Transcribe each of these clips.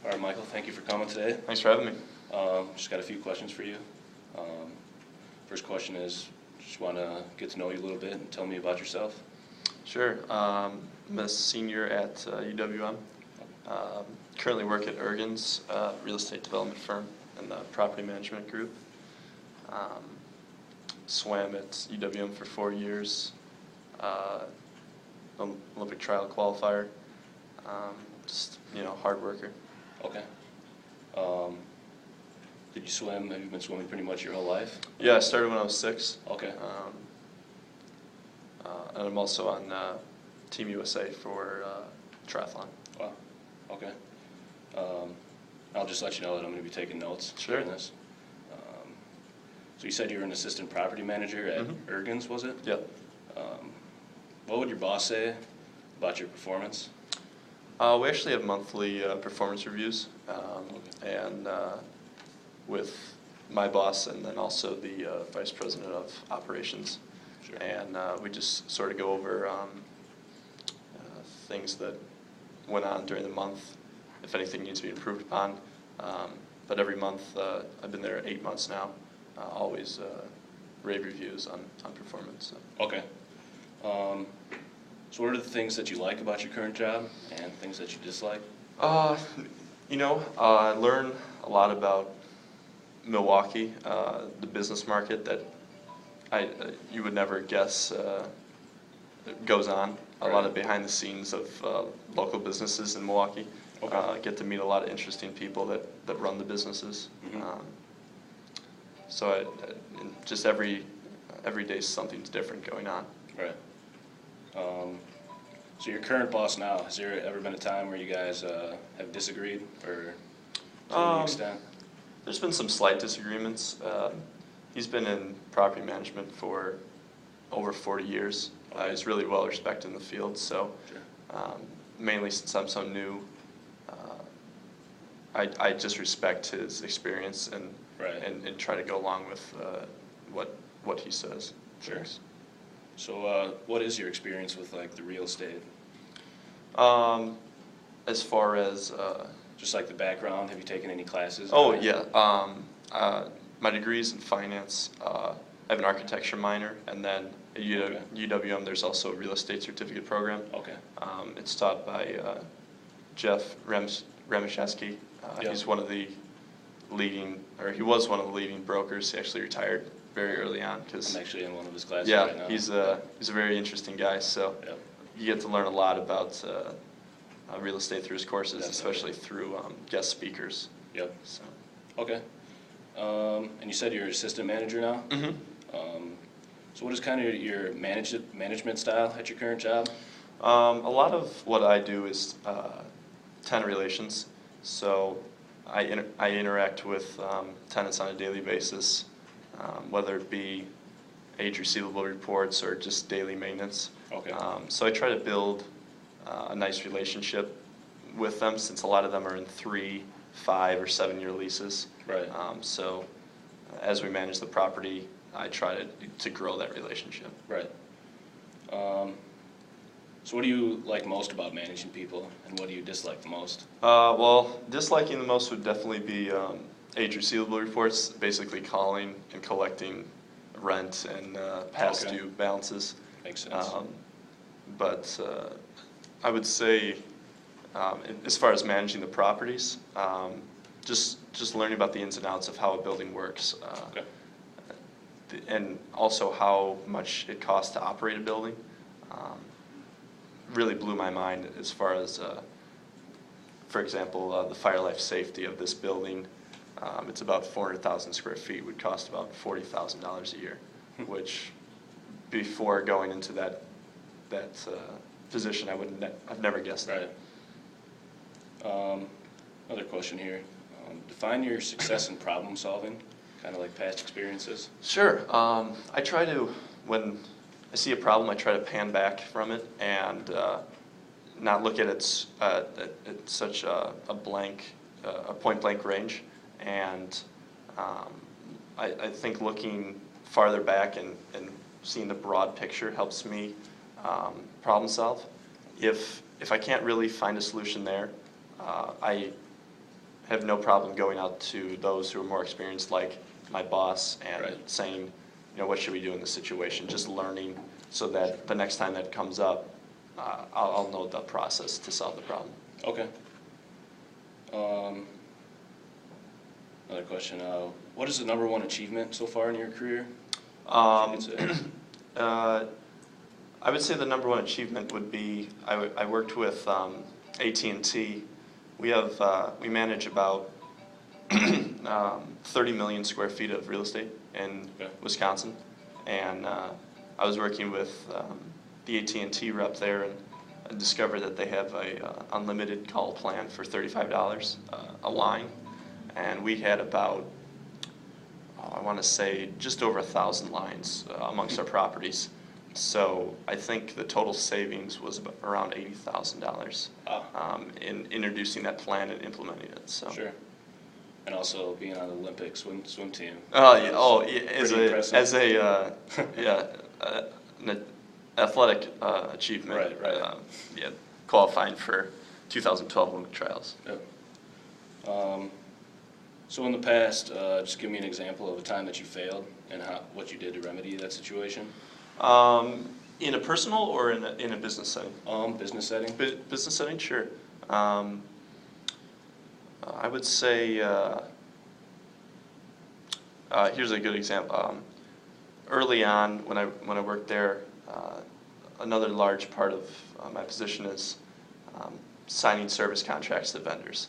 All right, Michael, thank you for coming today. Thanks for having me. Just got a few questions for you. First question is, just want to get to know you a little bit and tell me about yourself. Sure. I'm a senior at UWM. Currently work at Ergens, real estate development firm in the property management group. Swam at UWM for 4 years. Olympic trial qualifier. Just, hard worker. Okay. Did you swim? Have you been swimming pretty much your whole life? Yeah, I started when I was 6. Okay. And I'm also on Team USA for triathlon. Wow. Okay. I'll just let you know that I'm going to be taking notes during this. So you said you were an assistant property manager at Ergens, was it? Yep. What would your boss say about your performance? We actually have monthly performance reviews, and with my boss and then also the vice president of operations. Sure. And we just sort of go over things that went on during the month, if anything needs to be improved upon. But every month, I've been there 8 months now, always rave reviews on performance. So. Okay. So what are the things that you like about your current job and things that you dislike? I learn a lot about Milwaukee, the business market that you would never guess goes on. A lot of behind the scenes of local businesses in Milwaukee. Okay. Get to meet a lot of interesting people that run the businesses. So just every day something's different going on. Right. So your current boss now, has there ever been a time where you guys have disagreed, or to any extent? There's been some slight disagreements. He's been in property management for over 40 years. Okay. He's really well respected in the field, so Sure. mainly since I'm so new, I just respect his experience and Right. and try to go along with what he says. Sure. Thanks. So what is your experience with like the real estate? As far as Just like the background, have you taken any classes? oh yeah, my degree's in finance. I have an architecture minor, and then at UWM there's also a real estate certificate program. Okay. It's taught by Jeff Ramaszewski. Yep. He's one of the leading, or he was one of the leading brokers. He actually retired very early on because I'm actually in one of his classes yeah, right now. he's a very interesting guy. So Yep. you get to learn a lot about real estate through his courses, Definitely. especially through guest speakers. Yep. So. Okay. And you said you're assistant manager now? Mm-hmm. So what is kind of your management style at your current job? A lot of what I do is tenant relations. So I interact with tenants on a daily basis, whether it be age receivable reports or just daily maintenance. Okay. So I try to build a nice relationship with them, since a lot of them are in 3, 5, or 7-year leases. Right. So as we manage the property, I try to grow that relationship. Right. So what do you like most about managing people, and what do you dislike the most? Well, disliking the most would definitely be age receivable reports, basically calling and collecting rent and past Okay. due balances. Makes sense. But I would say, as far as managing the properties, just learning about the ins and outs of how a building works, Okay. and also how much it costs to operate a building. Really blew my mind as far as, for example, the fire life safety of this building. It's about 400,000 square feet, would cost about $40,000 a year, which before going into that position, I've never guessed that. Right. Another question here. Define your success in problem solving, kind of like past experiences. Sure. I try to, when I see a problem, I try to pan back from it and not look at it at such a point blank range. And I think looking farther back and seeing the broad picture helps me problem solve. If I can't really find a solution there, I have no problem going out to those who are more experienced, like my boss, and Right. saying, what should we do in this situation? Just learning so that the next time that comes up, I'll know the process to solve the problem. Okay. Another question, what is the number one achievement so far in your career? Um, If you could say. I would say the number one achievement would be, I worked with AT&T. We manage about 30 million square feet of real estate in Okay. Wisconsin. And I was working with the AT&T rep there, and I discovered that they have a unlimited call plan for $35 a line. And we had about, I want to say, just over 1,000 lines amongst our properties. So I think the total savings was around $80,000 in introducing that plan and implementing it. So. Sure. And also being on the Olympic swim team. Pretty impressive. as a an athletic achievement. Right. Qualifying for 2012 Olympic trials. Yep. So in the past, just give me an example of a time that you failed and what you did to remedy that situation. In a personal or in a business setting? Business setting. Business setting, sure. I would say, here's a good example. Early on, when I worked there, another large part of my position is signing service contracts to vendors.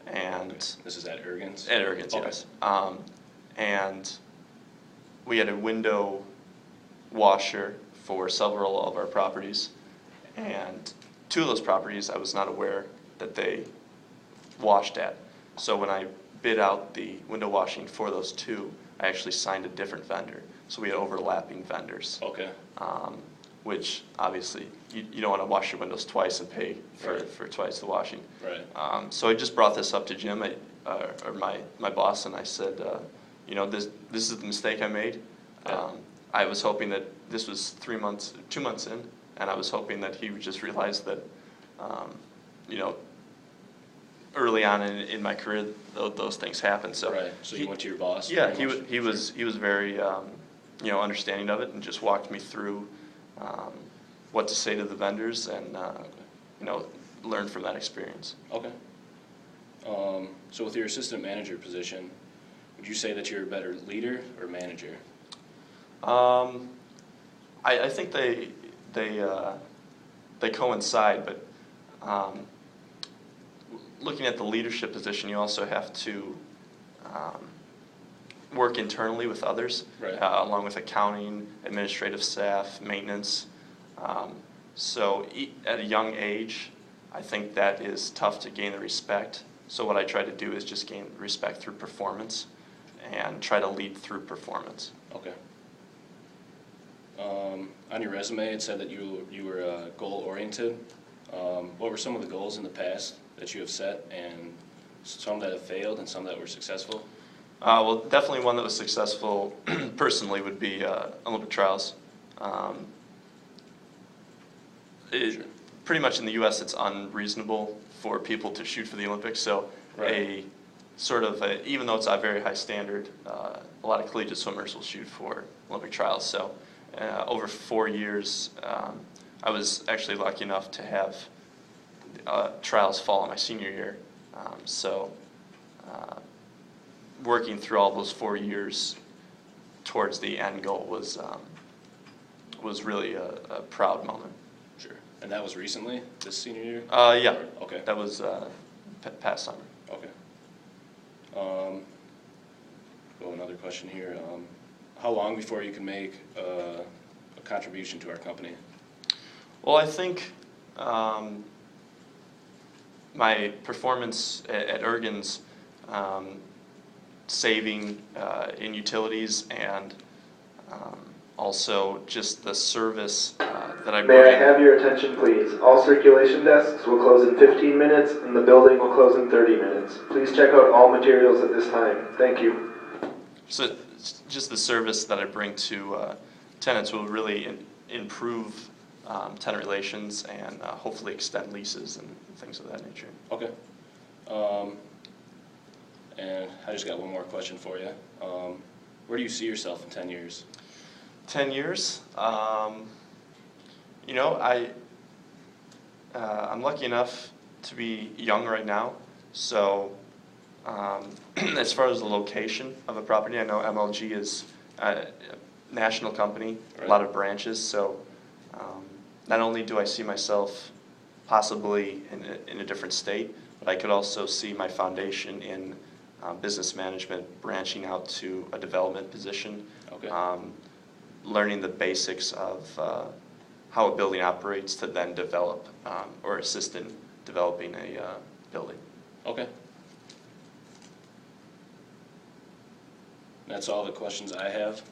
And This is at Ergens? at Ergens, Okay. yes. And we had a window washer for several of our properties, and two of those properties I was not aware that they washed at. So when I bid out the window washing for those two, I actually signed a different vendor. So we had overlapping vendors, Okay. which obviously you don't want to wash your windows twice and pay Right. for twice the washing. Right. So I just brought this up to Jim, or my boss, and I said, this is the mistake I made. Yeah. I was hoping that this was 2 months in, and I was hoping that he would just realize that, early on in my career, those things happen. So Right. So you went to your boss? yeah, pretty much? he was very understanding of it, and just walked me through what to say to the vendors, and learn from that experience. Okay. So with your assistant manager position, would you say that you're a better leader or manager? I think they coincide, but looking at the leadership position, you also have to work internally with others, Right. Along with accounting, administrative staff, maintenance. So at a young age, I think that is tough to gain the respect. So what I try to do is just gain respect through performance and try to lead through performance. Okay. On your resume, it said that you were goal-oriented. What were some of the goals in the past that you have set, and some that have failed and some that were successful? Well, definitely one that was successful personally would be Olympic trials. Sure. Pretty much in the U.S., it's unreasonable for people to shoot for the Olympics. So Right. even though it's a very high standard, a lot of collegiate swimmers will shoot for Olympic trials. So over 4 years, I was actually lucky enough to have trials fall in my senior year. Working through all those 4 years towards the end goal was really a proud moment. Sure. And that was recently, this senior year? Yeah. Okay. That was past summer. Okay. Another question here. How long before you can make a contribution to our company? Well, I think my performance at Ergens, saving in utilities, and also just the service that I May I bring. have your attention, please? All circulation desks will close in 15 minutes, and the building will close in 30 minutes. Please check out all materials at this time. Thank you. So just the service that I bring to tenants will really improve tenant relations, and hopefully extend leases and things of that nature. Okay. And I just got one more question for you. Where do you see yourself in 10 years? 10 years? You know, I'm lucky enough to be young right now, so as far as the location of a property, I know MLG is a national company, Right. a lot of branches, so not only do I see myself possibly in a different state, but I could also see my foundation in business management, branching out to a development position, Okay. learning the basics of how a building operates to then develop or assist in developing a building. Okay. That's all the questions I have.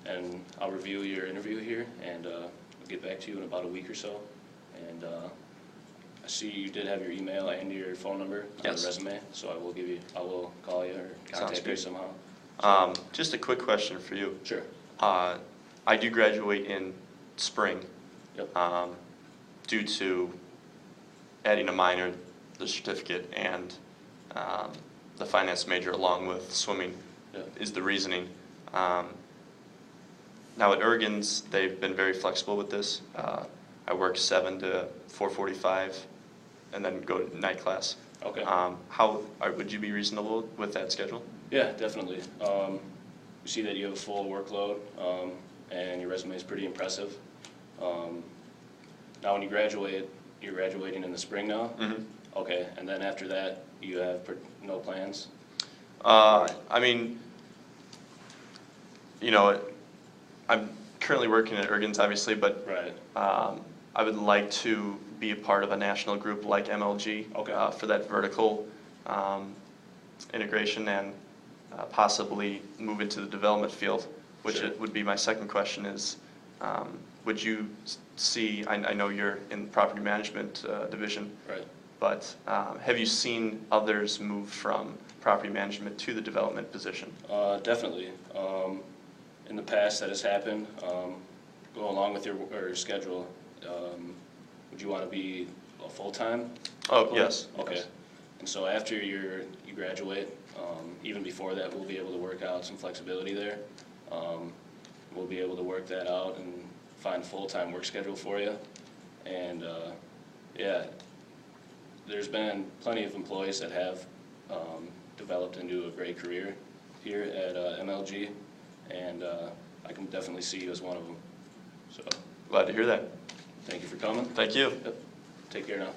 And I'll review your interview here, and I'll get back to you in about a week or so. And I see you did have your email and your phone number on Yes. the resume, so I will call you or Sounds contact you great. somehow. Just a quick question for you. Sure. I do graduate in spring. Yep. Due to adding a minor, the certificate, and the finance major along with swimming Yep. is the reasoning. Now at Ergens, they've been very flexible with this. I work 7 to 4:45 and then go to night class. Okay. Would you be reasonable with that schedule? Yeah, definitely. We see that you have a full workload, and your resume is pretty impressive. Now, when you graduate, you're graduating in the spring now? Mm-hmm. Okay, and then after that, you have no plans? I mean, you know, I'm currently working at Ergens, obviously, but Right. I would like to be a part of a national group like MLG. Okay. For that vertical integration and possibly move into the development field, which Sure. it would be my second question is, would you see, I know you're in the property management division, Right. but have you seen others move from property management to the development position? Definitely. In the past, that has happened. Go along with your schedule. Would you want to be a full-time? Oh, employee? yes. Okay. Yes. And so after you graduate, even before that, we'll be able to work out some flexibility there. We'll be able to work that out and find a full-time work schedule for you. And, yeah, there's been plenty of employees that have developed into a great career here at MLG, and I can definitely see you as one of them. So, Glad to hear that. thank you for coming. Thank you. Yep. Take care now.